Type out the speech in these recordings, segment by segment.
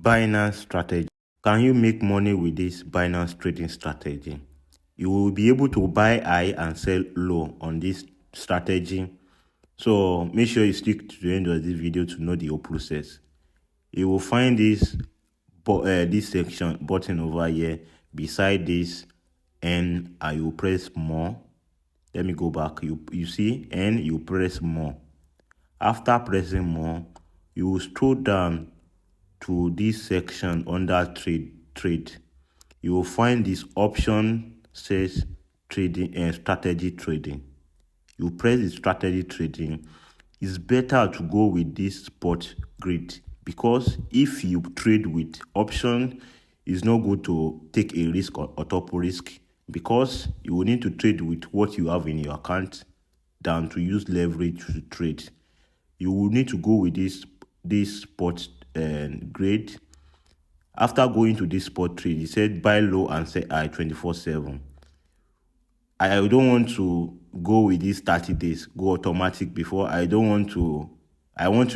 Binance strategy. Can you make money with this Binance trading strategy? You will be able to buy high and sell low on this strategy. So make sure you stick to the end of this video to know the whole process. You will find this section button over here beside this, and I will press more. Let me go back. You see, and you press more. After pressing more, you will scroll down to this section under trade. You will find this option says trading and strategy trading. You press the strategy trading. It's better to go with this spot grid, because if you trade with option, it's not good to take a risk or top risk, because you will need to trade with what you have in your account than to use leverage to trade. You will need to go with this spot grade. After going to this spot trade, he said buy low and sell high 24/7. I don't want to go with this 30 days, go automatic before. I want to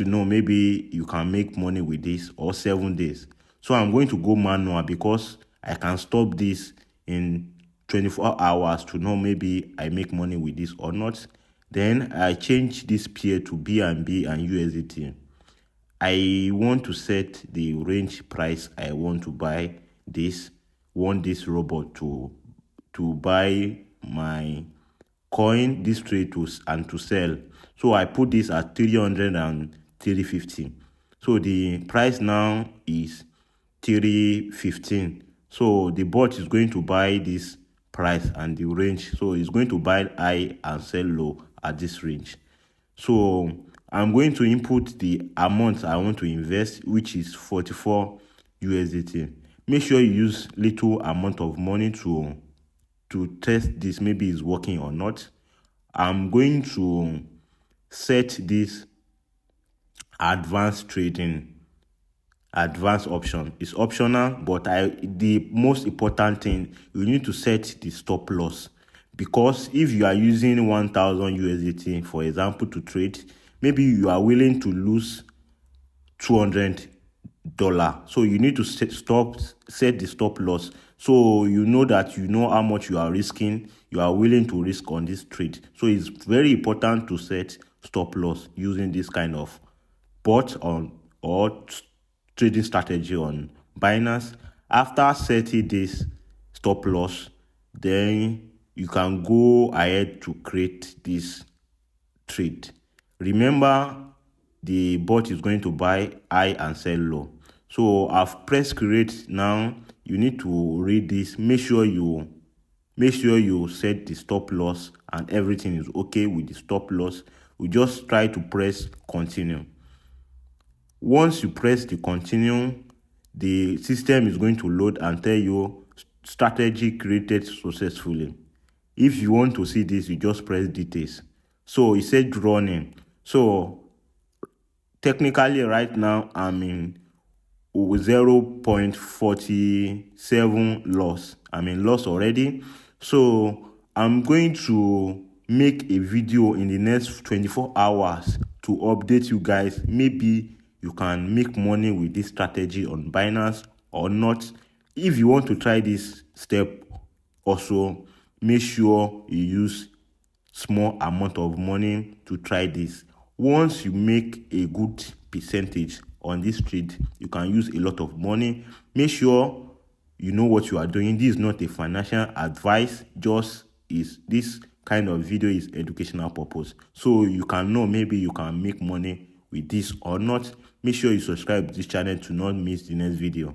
know maybe you can make money with this, or 7 days. So I'm going to go manual, because I can stop this in 24 hours to know maybe I make money with this or not. Then I change this pair to BNB and USDT. I want to set the range price I want to buy this. Want this robot to buy my coin, this trade and to sell. So I put this at 300 and 350. So the price now is 315. So the bot is going to buy this price and the range. So it's going to buy high and sell low at this range. So I'm going to input the amount I want to invest, which is 44 USDT. Make sure you use little amount of money to test this, maybe it's working or not. I'm going to set this advanced trading, advanced option. It's optional, but the most important thing, you need to set the stop loss. Because if you are using 1000 USDT, for example, to trade, maybe you are willing to lose $200. So you need to set the stop loss. So you know that you know how much you are risking, you are willing to risk on this trade. So it's very important to set stop loss using this kind of bot or trading strategy on Binance. After setting this stop loss, then you can go ahead to create this trade. Remember, the bot is going to buy high and sell low. So I've pressed create. Now you need to read this. Make sure you set the stop loss and everything is okay with the stop loss. We just try to press continue. Once you press the continue, the system is going to load and tell you strategy created successfully. If you want to see this, you just press details. So it said running. So technically right now I'm in 0.47 loss. I'm in loss already. So I'm going to make a video in the next 24 hours to update you guys. Maybe you can make money with this strategy on Binance or not. If you want to try this step also, make sure you use small amount of money to try this. Once you make a good percentage on this trade, you can use a lot of money. Make sure you know what you are doing. This is not a financial advice, just this kind of video is educational purpose. So you can know maybe you can make money with this or not. Make sure you subscribe to this channel to not miss the next video.